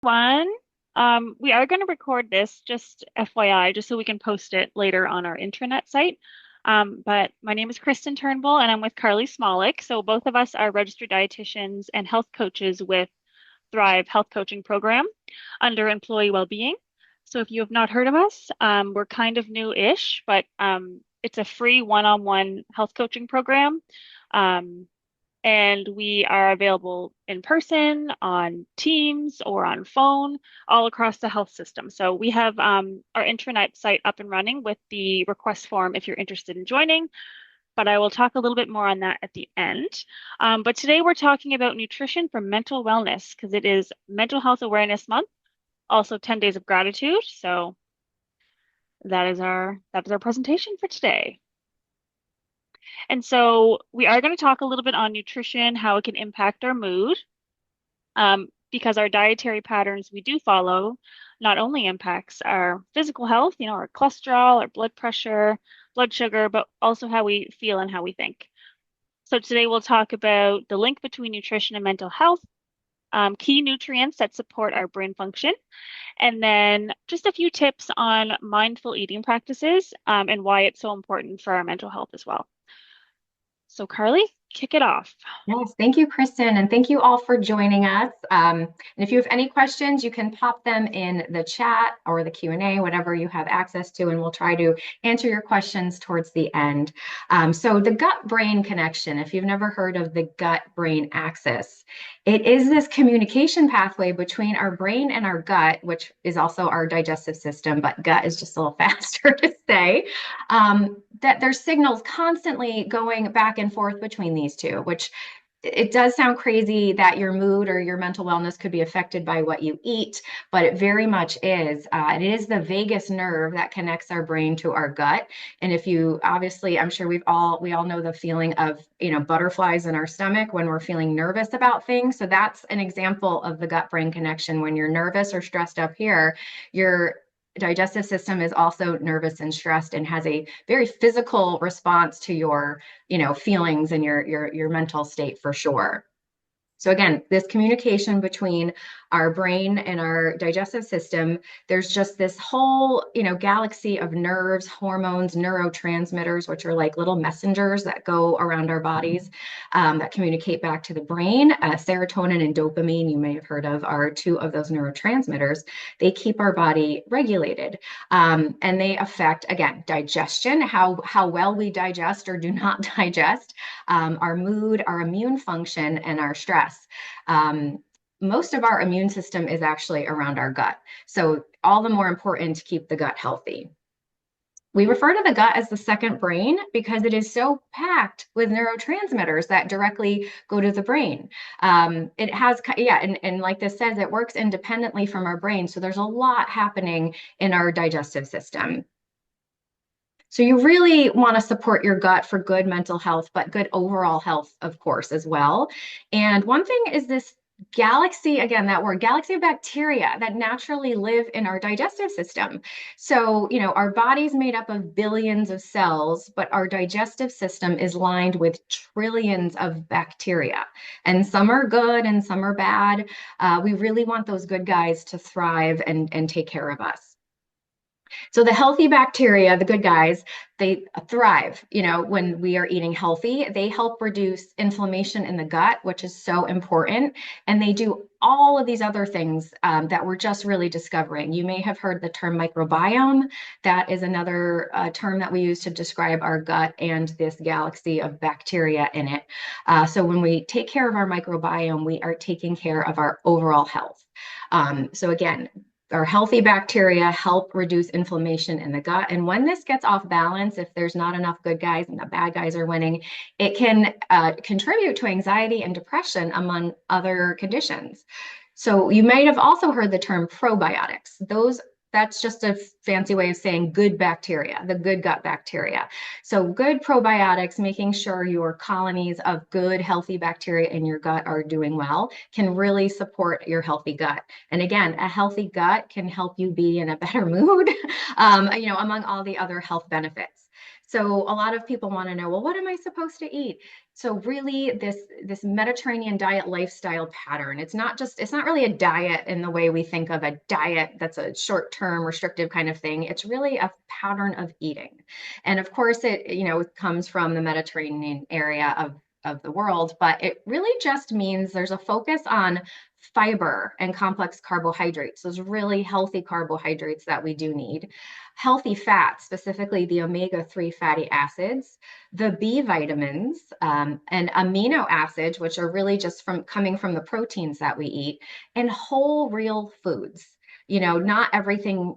One, we are going to record this, just FYI, just so we can post it later on our intranet site. But my name is Kristen Turnbull, and I'm with Carly Smolik. So both of us are registered dietitians and health coaches with Thrive Health Coaching Program under Employee Wellbeing. So if you have not heard of us, we're kind of new-ish, but it's a free one-on-one health coaching program. Um, and we are available in person, on Teams, or on phone, all across the health system. So we have our intranet site up and running with the request form if you're interested in joining, but I will talk a little bit more on that at the end. But today we're talking about nutrition for mental wellness because it is Mental Health Awareness Month, also 10 Days of Gratitude. So that is our presentation for today. And so we are going to talk a little bit on nutrition, how it can impact our mood, because our dietary patterns we do follow not only impacts our physical health, our cholesterol, our blood pressure, blood sugar, but also how we feel and how we think. So today we'll talk about the link between nutrition and mental health, key nutrients that support our brain function, and then just a few tips on mindful eating practices, and why it's so important for our mental health as well. So Carly, kick it off. Yes, thank you, Kristen, and thank you all for joining us. And if you have any questions, you can pop them in the chat or the Q&A, whatever you have access to, and we'll try to answer your questions towards the end. So the gut-brain connection, if you've never heard of the gut-brain axis, it is this communication pathway between our brain and our gut, which is also our digestive system, but gut is just a little faster to say, that there's signals constantly going back and forth between these two, which it does sound crazy that your mood or your mental wellness could be affected by what you eat, but it very much is. It is the vagus nerve that connects our brain to our gut. And if you obviously, I'm sure we all know the feeling of, butterflies in our stomach when we're feeling nervous about things. So that's an example of the gut brain connection. When you're nervous or stressed up here, your digestive system is also nervous and stressed and has a very physical response to your feelings and your mental state for sure. So again, this communication between our brain and our digestive system, there's just this whole, galaxy of nerves, hormones, neurotransmitters, which are like little messengers that go around our bodies, that communicate back to the brain. Serotonin and dopamine, you may have heard of, are two of those neurotransmitters. They keep our body regulated, and they affect, again, digestion, how well we digest or do not digest, our mood, our immune function, and our stress. Most of our immune system is actually around our gut. So all the more important to keep the gut healthy. We refer to the gut as the second brain because it is so packed with neurotransmitters that directly go to the brain. It has, yeah, and like this says, it works independently from our brain. So there's a lot happening in our digestive system. So you really want to support your gut for good mental health, but good overall health, of course, as well. And one thing is this galaxy, again, that word, galaxy of bacteria that naturally live in our digestive system. So, our body's made up of billions of cells, but our digestive system is lined with trillions of bacteria. And some are good and some are bad. We really want those good guys to thrive and take care of us. So the healthy bacteria, the good guys, they thrive, when we are eating healthy. They help reduce inflammation in the gut, which is so important. And they do all of these other things that we're just really discovering. You may have heard the term microbiome. That is another term that we use to describe our gut and this galaxy of bacteria in it. So when we take care of our microbiome, we are taking care of our overall health. So again, our healthy bacteria help reduce inflammation in the gut. And when this gets off balance, if there's not enough good guys and the bad guys are winning, it can contribute to anxiety and depression, among other conditions. So you might have also heard the term probiotics. That's just a fancy way of saying good bacteria, the good gut bacteria. So good probiotics, making sure your colonies of good, healthy bacteria in your gut are doing well, can really support your healthy gut. And again, a healthy gut can help you be in a better mood, among all the other health benefits. So a lot of people want to know, well, what am I supposed to eat? So really this Mediterranean diet lifestyle pattern, it's not really a diet in the way we think of a diet that's a short-term restrictive kind of thing. It's really a pattern of eating. And of course it comes from the Mediterranean area of the world, but it really just means there's a focus on fiber and complex carbohydrates, those really healthy carbohydrates that we do need, healthy fats, specifically the omega-3 fatty acids, the B vitamins, and amino acids, which are really just from coming from the proteins that we eat, and whole real foods. Not everything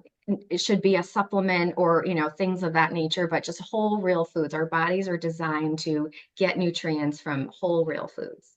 it should be a supplement or things of that nature, but just whole real foods. Our bodies are designed to get nutrients from whole real foods.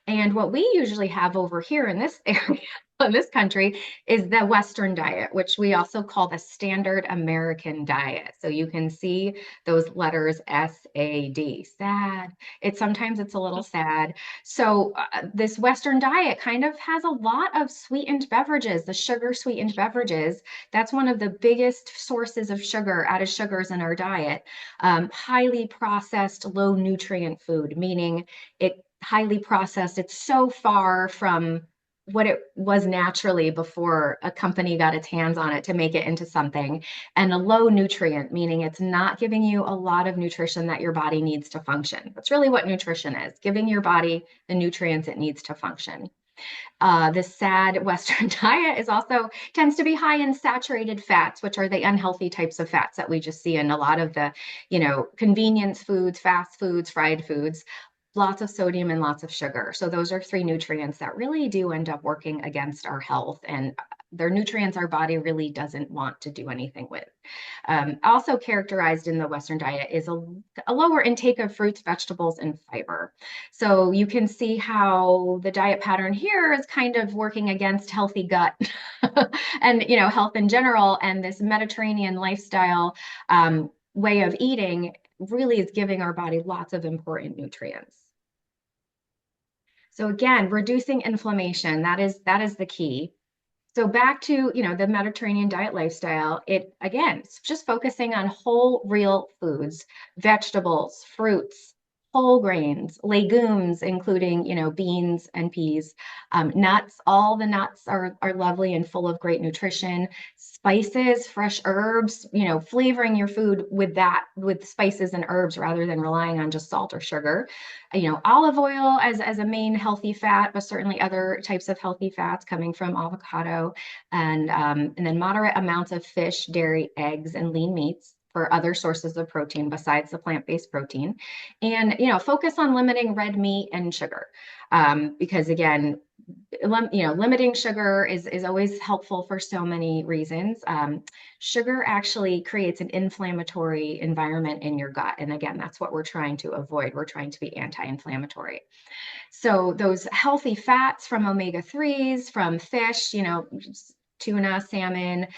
And what we usually have over here in this area, in this country, is the Western diet, which we also call the standard American diet. So you can see those letters SAD, sad. Sometimes it's a little sad. So this Western diet kind of has a lot of sweetened beverages, the sugar sweetened beverages. That's one of the biggest sources of sugar, added sugars in our diet. Highly processed, low nutrient food, meaning it highly processed. It's so far from what it was naturally before a company got its hands on it to make it into something. And a low nutrient, meaning it's not giving you a lot of nutrition that your body needs to function. That's really what nutrition is, giving your body the nutrients it needs to function. This sad Western diet is also tends to be high in saturated fats, which are the unhealthy types of fats that we just see in a lot of the, convenience foods, fast foods, fried foods, lots of sodium and lots of sugar. So those are three nutrients that really do end up working against our health, and they're nutrients our body really doesn't want to do anything with. Also characterized in the Western diet is a lower intake of fruits, vegetables, and fiber. So you can see how the diet pattern here is kind of working against healthy gut and health in general. And this Mediterranean lifestyle way of eating really is giving our body lots of important nutrients. So again, reducing inflammation, that is the key. So back to, the Mediterranean diet lifestyle, it again, it's just focusing on whole real foods, vegetables, fruits, whole grains, legumes, including, beans and peas, nuts. All the nuts are lovely and full of great nutrition. Spices, fresh herbs, flavoring your food with spices and herbs rather than relying on just salt or sugar. Olive oil as a main healthy fat, but certainly other types of healthy fats coming from avocado, and then moderate amounts of fish, dairy, eggs, and lean meats for other sources of protein besides the plant-based protein. And focus on limiting red meat and sugar, because again, limiting sugar is always helpful for so many reasons. Sugar actually creates an inflammatory environment in your gut. And again, that's what we're trying to avoid. We're trying to be anti-inflammatory. So those healthy fats from omega-3s, from fish, tuna, salmon,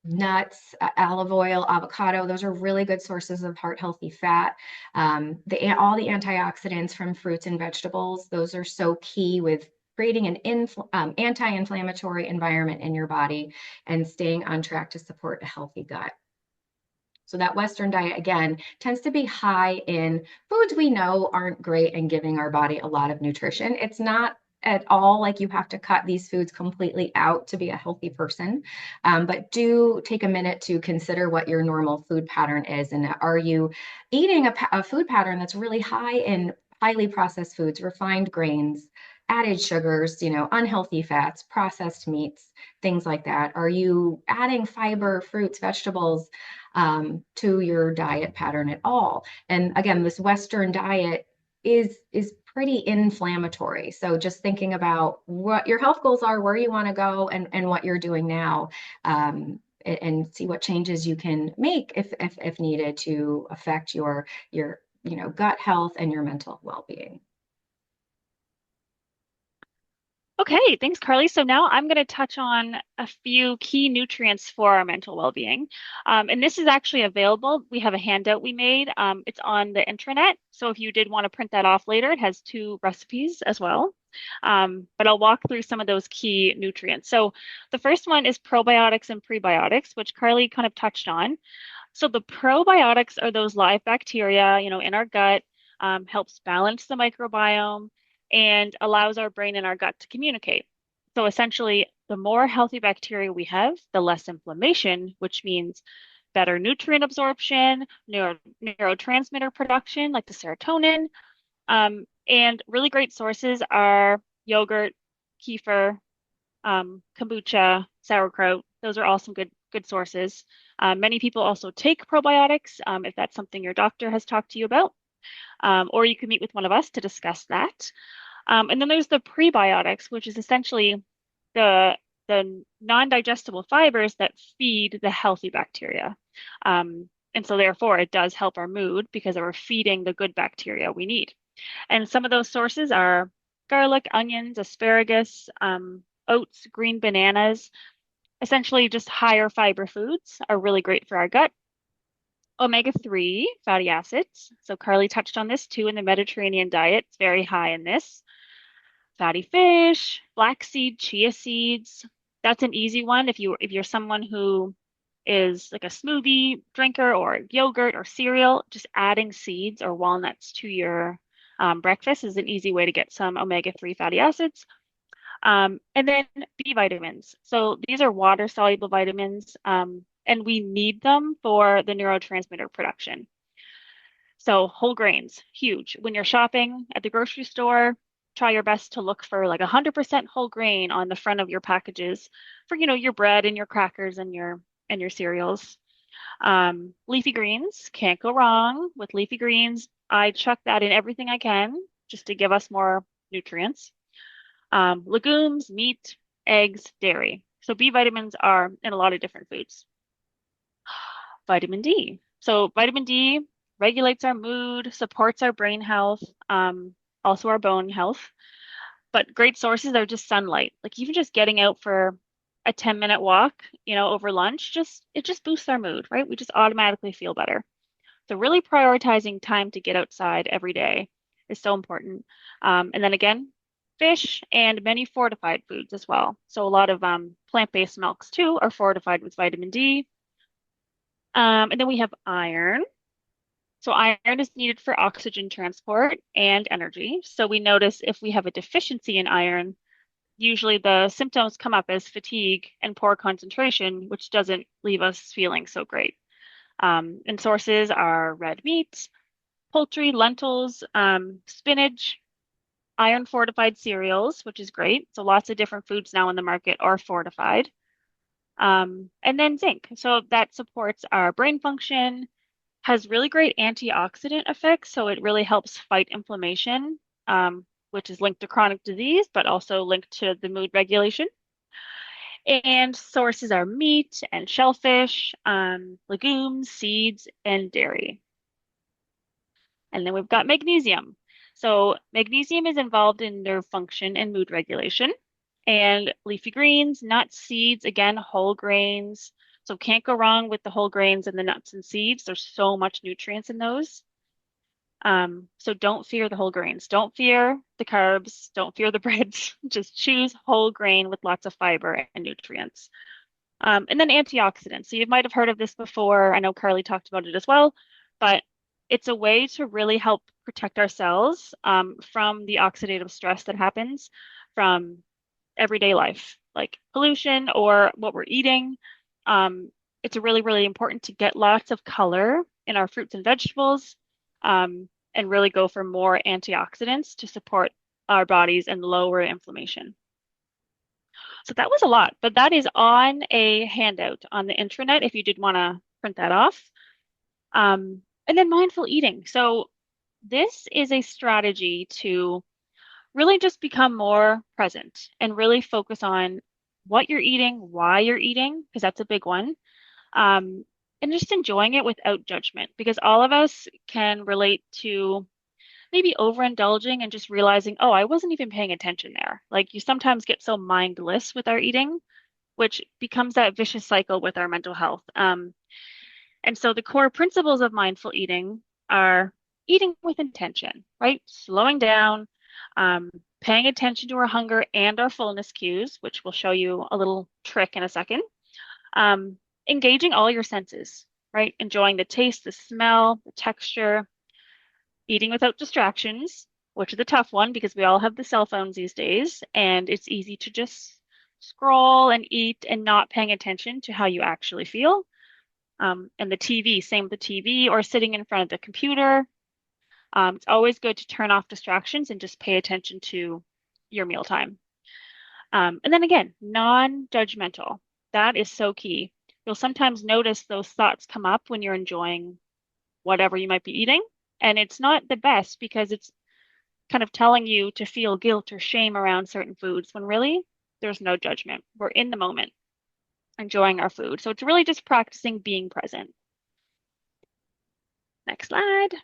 nuts, olive oil, avocado, those are really good sources of heart healthy fat. All the antioxidants from fruits and vegetables, those are so key with creating an anti-inflammatory environment in your body and staying on track to support a healthy gut. So that Western diet, again, tends to be high in foods we know aren't great and giving our body a lot of nutrition. It's not at all like you have to cut these foods completely out to be a healthy person, but do take a minute to consider what your normal food pattern is. And are you eating a food pattern that's really high in highly processed foods, refined grains, added sugars, unhealthy fats, processed meats, things like that? Are you adding fiber, fruits, vegetables to your diet pattern at all? And again, this Western diet is pretty inflammatory. So just thinking about what your health goals are, where you want to go, and what you're doing now, and see what changes you can make if needed to affect your gut health and your mental well-being. Okay, thanks, Carly. So now I'm going to touch on a few key nutrients for our mental well-being. And this is actually available. We have a handout we made. It's on the intranet. So if you did want to print that off later, it has 2 recipes as well. But I'll walk through some of those key nutrients. So the first one is probiotics and prebiotics, which Carly kind of touched on. So the probiotics are those live bacteria, in our gut, helps balance the microbiome and allows our brain and our gut to communicate. So essentially, the more healthy bacteria we have, the less inflammation, which means better nutrient absorption, neurotransmitter production, like the serotonin. And really great sources are yogurt, kefir, kombucha, sauerkraut. Those are all some good sources. Many people also take probiotics if that's something your doctor has talked to you about, or you can meet with one of us to discuss that. And then there's the prebiotics, which is essentially the the non-digestible fibers that feed the healthy bacteria. And so therefore it does help our mood because we're feeding the good bacteria we need. And some of those sources are garlic, onions, asparagus, oats, green bananas. Essentially, just higher fiber foods are really great for our gut. Omega-3 fatty acids. So Carly touched on this too in the Mediterranean diet. It's very high in this. Fatty fish, flaxseed, chia seeds. That's an easy one if you're someone who is like a smoothie drinker or yogurt or cereal, just adding seeds or walnuts to your breakfast is an easy way to get some omega-3 fatty acids. And then B vitamins. So these are water-soluble vitamins, and we need them for the neurotransmitter production. So whole grains, huge. When you're shopping at the grocery store, try your best to look for like 100% whole grain on the front of your packages for, your bread and your crackers and your cereals. Leafy greens, can't go wrong with leafy greens. I chuck that in everything I can just to give us more nutrients. Legumes, meat, eggs, dairy. So B vitamins are in a lot of different foods. Vitamin D. So vitamin D regulates our mood, supports our brain health, also our bone health. But great sources are just sunlight. Like even just getting out for a 10-minute walk, over lunch, it just boosts our mood, right? We just automatically feel better. So really prioritizing time to get outside every day is so important. And then again, fish and many fortified foods as well. So a lot of plant-based milks too are fortified with vitamin D. And then we have iron. So iron is needed for oxygen transport and energy. So we notice if we have a deficiency in iron, usually the symptoms come up as fatigue and poor concentration, which doesn't leave us feeling so great. And sources are red meat, poultry, lentils, spinach, iron fortified cereals, which is great. So lots of different foods now in the market are fortified. And then zinc. So that supports our brain function, has really great antioxidant effects. So it really helps fight inflammation, which is linked to chronic disease, but also linked to the mood regulation. And sources are meat and shellfish, legumes, seeds, and dairy. And then we've got magnesium. So magnesium is involved in nerve function and mood regulation. And leafy greens, nuts, seeds, again, whole grains. So can't go wrong with the whole grains and the nuts and seeds. There's so much nutrients in those. So don't fear the whole grains. Don't fear the carbs. Don't fear the breads. Just choose whole grain with lots of fiber and nutrients. And then antioxidants. So you might have heard of this before. I know Carly talked about it as well, but it's a way to really help protect our cells from the oxidative stress that happens from everyday life, like pollution or what we're eating. It's really, really important to get lots of color in our fruits and vegetables and really go for more antioxidants to support our bodies and lower inflammation. So that was a lot, but that is on a handout on the intranet if you did want to print that off. And then mindful eating. So this is a strategy to really just become more present and really focus on what you're eating, why you're eating, because that's a big one. And just enjoying it without judgment, because all of us can relate to maybe overindulging and just realizing, oh, I wasn't even paying attention there. Like you sometimes get so mindless with our eating, which becomes that vicious cycle with our mental health. And so the core principles of mindful eating are eating with intention, right? Slowing down, paying attention to our hunger and our fullness cues, which we'll show you a little trick in a second. Engaging all your senses, right? Enjoying the taste, the smell, the texture, eating without distractions, which is a tough one because we all have the cell phones these days, and it's easy to just scroll and eat and not paying attention to how you actually feel. And the TV, same with the TV or sitting in front of the computer. It's always good to turn off distractions and just pay attention to your mealtime. And then again, non-judgmental. That is so key. You'll sometimes notice those thoughts come up when you're enjoying whatever you might be eating. And it's not the best because it's kind of telling you to feel guilt or shame around certain foods when really there's no judgment. We're in the moment, enjoying our food. So it's really just practicing being present. Next slide.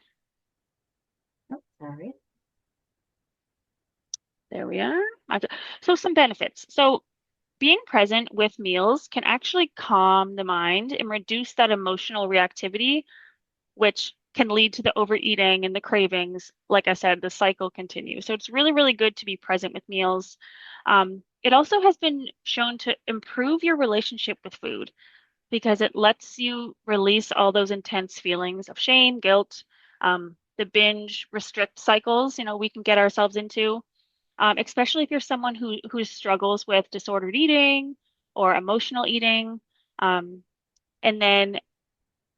Oh, sorry. There we are. So some benefits. So being present with meals can actually calm the mind and reduce that emotional reactivity, which can lead to the overeating and the cravings. Like I said, the cycle continues. So it's really, really good to be present with meals. It also has been shown to improve your relationship with food because it lets you release all those intense feelings of shame, guilt, the binge restrict cycles, we can get ourselves into, especially if you're someone who struggles with disordered eating or emotional eating. And then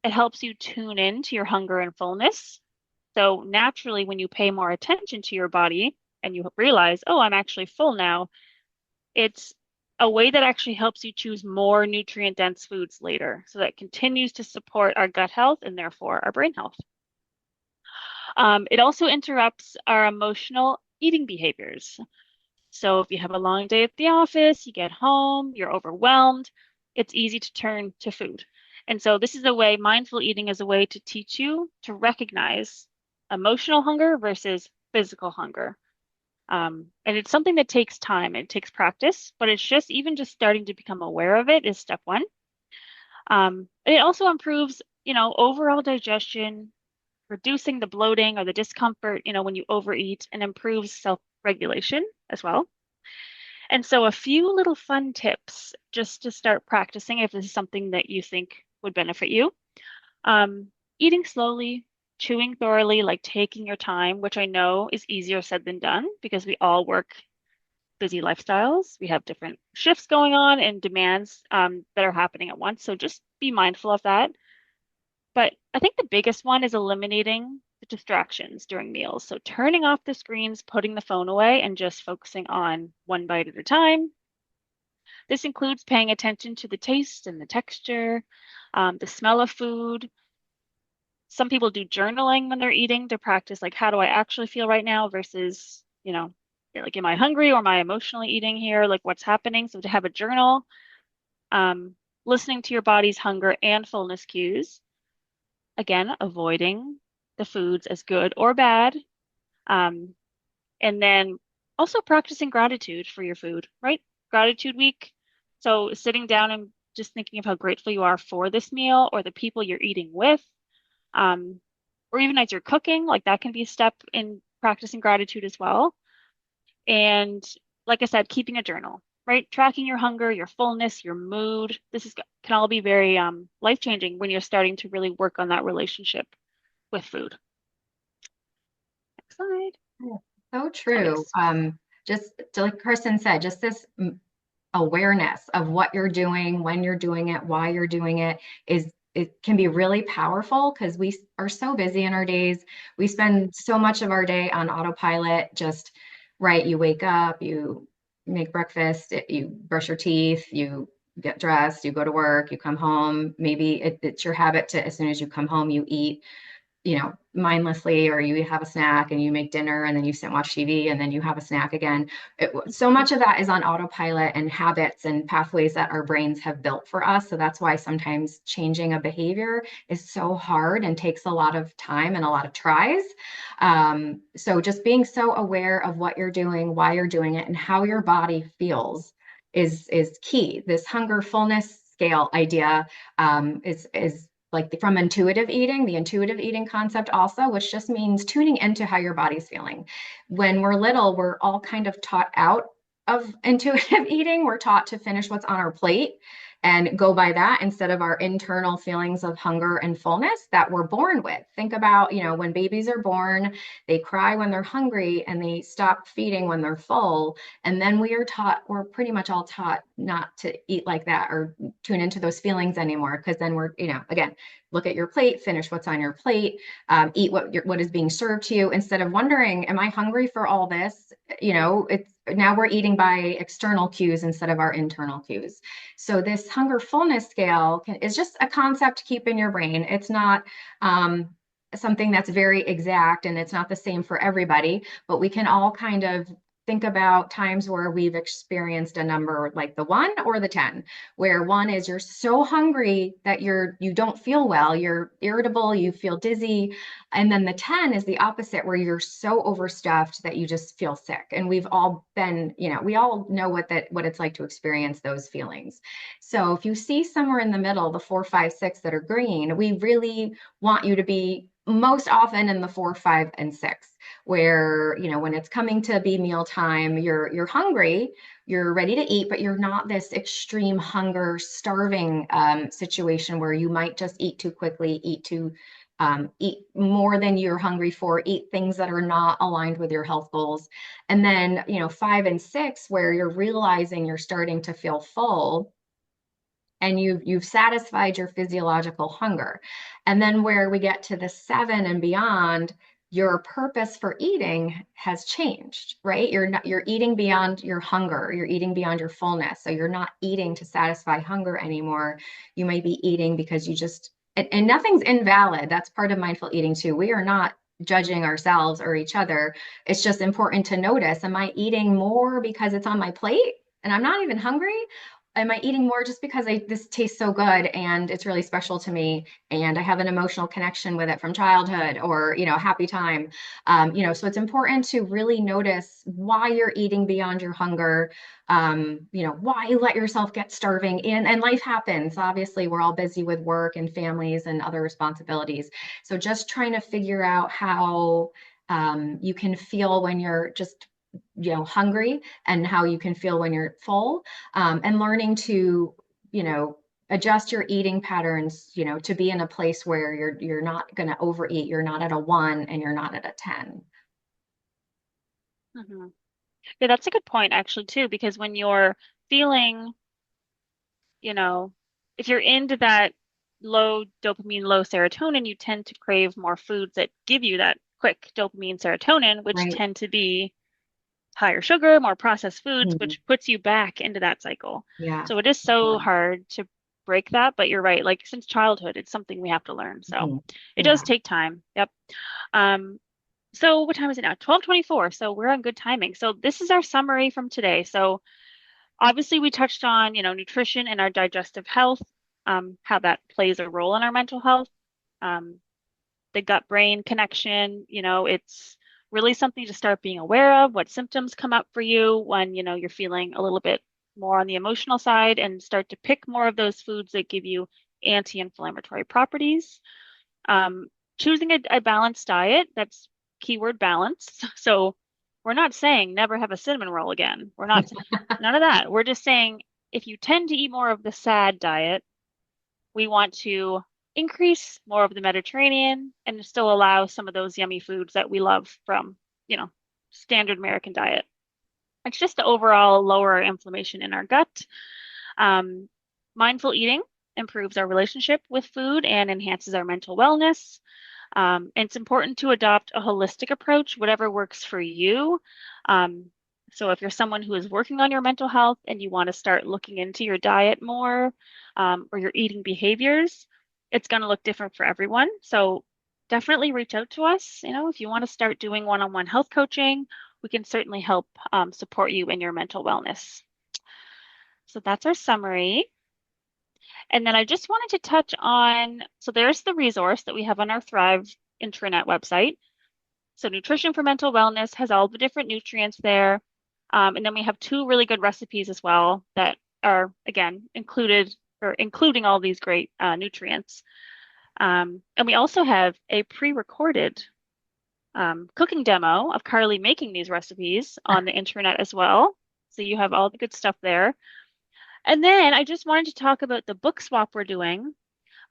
it helps you tune in to your hunger and fullness. So naturally, when you pay more attention to your body and you realize, oh, I'm actually full now, it's a way that actually helps you choose more nutrient-dense foods later. So that continues to support our gut health and therefore our brain health. It also interrupts our emotional eating behaviors. So if you have a long day at the office, you get home, you're overwhelmed, it's easy to turn to food. And so this is a way, mindful eating is a way to teach you to recognize emotional hunger versus physical hunger. And it's something that takes time, it takes practice, but it's just even just starting to become aware of it is step one. It also improves, overall digestion, reducing the bloating or the discomfort, when you overeat, and improves self-regulation as well. And so a few little fun tips just to start practicing if this is something that you think would benefit you. Eating slowly, chewing thoroughly, like taking your time, which I know is easier said than done because we all work busy lifestyles. We have different shifts going on and demands that are happening at once. So just be mindful of that. But I think the biggest one is eliminating the distractions during meals. So turning off the screens, putting the phone away, and just focusing on one bite at a time. This includes paying attention to the taste and the texture, the smell of food. Some people do journaling when they're eating to practice, like, how do I actually feel right now versus, like, am I hungry or am I emotionally eating here? Like, what's happening? So to have a journal, listening to your body's hunger and fullness cues. Again, avoiding the foods as good or bad. Um, and then also practicing gratitude for your food, right? Gratitude week. So sitting down and just thinking of how grateful you are for this meal or the people you're eating with, um, or even as you're cooking, like that can be a step in practicing gratitude as well. And like I said, keeping a journal, right? Tracking your hunger, your fullness, your mood. Can all be very life-changing when you're starting to really work on that relationship with food. Next slide. So true. Just like Kristen said, just this awareness of what you're doing, when you're doing it, why you're doing it it can be really powerful because we are so busy in our days. We spend so much of our day on autopilot, just right. You wake up, you make breakfast, you brush your teeth, you get dressed, you go to work, you come home. Maybe it's your habit to, as soon as you come home, you eat, mindlessly, or you have a snack and you make dinner and then you sit and watch TV and then you have a snack again. So much of that is on autopilot and habits and pathways that our brains have built for us. So that's why sometimes changing a behavior is so hard and takes a lot of time and a lot of tries. So just being so aware of what you're doing, why you're doing it, and how your body feels is key. This hunger fullness scale idea is like from intuitive eating, the intuitive eating concept also, which just means tuning into how your body's feeling. When we're little, we're all kind of taught out of intuitive eating. We're taught to finish what's on our plate. and go by that instead of our internal feelings of hunger and fullness that we're born with. Think about, when babies are born, they cry when they're hungry and they stop feeding when they're full. And then we're pretty much all taught not to eat like that or tune into those feelings anymore. Because then we're, again, look at your plate, finish what's on your plate, eat what is being served to you instead of wondering, am I hungry for all this? It's now we're eating by external cues instead of our internal cues. So this hunger fullness scale is just a concept to keep in your brain. It's not something that's very exact, and it's not the same for everybody, but we can all kind of think about times where we've experienced a number like the 1 or the 10, where 1 is you're so hungry that you don't feel well, you're irritable, you feel dizzy. And then the 10 is the opposite, where you're so overstuffed that you just feel sick. And we've all been, we all know what it's like to experience those feelings. So if you see somewhere in the middle, the 4, 5, 6 that are green, we really want you to be most often in the 4, 5, and 6, where, when it's coming to be mealtime, you're hungry, you're ready to eat, but you're not this extreme hunger, starving situation where you might just eat too quickly, eat more than you're hungry for, eat things that are not aligned with your health goals. And then, 5 and 6, where you're realizing you're starting to feel full and you've satisfied your physiological hunger. And then where we get to the 7 and beyond, your purpose for eating has changed, right? You're eating beyond your hunger, you're eating beyond your fullness. So you're not eating to satisfy hunger anymore. You might be eating because you just and nothing's invalid. That's part of mindful eating too. We are not judging ourselves or each other. It's just important to notice, am I eating more because it's on my plate and I'm not even hungry? Am I eating more just because this tastes so good and it's really special to me and I have an emotional connection with it from childhood, or a happy time? So it's important to really notice why you're eating beyond your hunger, why you let yourself get starving, and life happens. Obviously, we're all busy with work and families and other responsibilities. So just trying to figure out how you can feel when you're just hungry, and how you can feel when you're full, and learning to adjust your eating patterns, to be in a place where you're not going to overeat, you're not at a 1 and you're not at a 10. Mhm. Yeah, that's a good point actually too, because when you're feeling, you know, if you're into that low dopamine, low serotonin, you tend to crave more foods that give you that quick dopamine, serotonin, which Right. tend to be higher sugar, more processed foods, Mhm. which puts you back into that cycle. Yeah. So it is so hard to break that, but you're right. Like since childhood, it's something we have to learn. So Mhm. it does Yeah. take time. Yep. Um, so what time is it now? 12:24. So we're on good timing. So this is our summary from today. So obviously we touched on, nutrition and our digestive health, how that plays a role in our mental health. Um, the gut-brain connection, it's really something to start being aware of, what symptoms come up for you when, you're feeling a little bit more on the emotional side, and start to pick more of those foods that give you anti-inflammatory properties. Um, choosing a balanced diet, that's keyword balance. So we're not saying never have a cinnamon roll again. We're not, none of that. We're just saying if you tend to eat more of the sad diet, we want to increase more of the Mediterranean and still allow some of those yummy foods that we love from, standard American diet. It's just to overall lower our inflammation in our gut. Um, mindful eating improves our relationship with food and enhances our mental wellness. And it's important to adopt a holistic approach, whatever works for you. Um, so if you're someone who is working on your mental health and you want to start looking into your diet more, or your eating behaviors, it's going to look different for everyone. So definitely reach out to us. If you want to start doing one-on-one health coaching, we can certainly help support you in your mental wellness. So that's our summary. And then I just wanted to touch on, so there's the resource that we have on our Thrive intranet website. So Nutrition for Mental Wellness has all the different nutrients there. And then we have two really good recipes as well that are, again, included or including all these great nutrients. And we also have a pre-recorded cooking demo of Carly making these recipes on the internet as well. So you have all the good stuff there. And then I just wanted to talk about the book swap we're doing.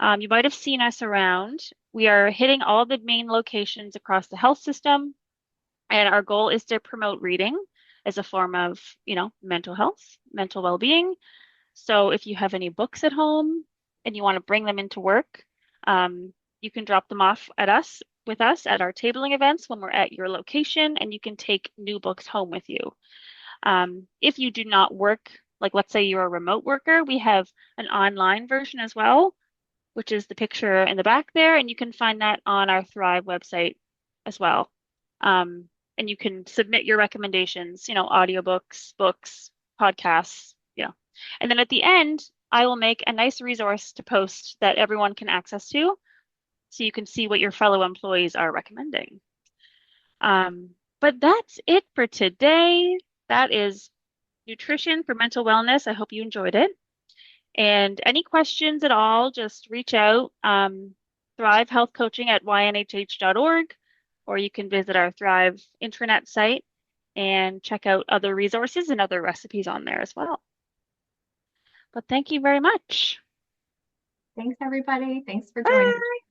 You might have seen us around. We are hitting all the main locations across the health system, and our goal is to promote reading as a form of, mental health, mental well-being. So if you have any books at home and you want to bring them into work, you can drop them off at us with us at our tabling events when we're at your location, and you can take new books home with you. If you do not work, like let's say you're a remote worker, we have an online version as well, which is the picture in the back there, and you can find that on our Thrive website as well. And you can submit your recommendations, audiobooks, books, podcasts, And then at the end, I will make a nice resource to post that everyone can access to, so you can see what your fellow employees are recommending. But that's it for today. That is nutrition for mental wellness. I hope you enjoyed it. And any questions at all, just reach out. Thrive Health Coaching at ynhh.org, or you can visit our Thrive intranet site and check out other resources and other recipes on there as well. But thank you very much. Thanks, everybody. Thanks for joining. Bye.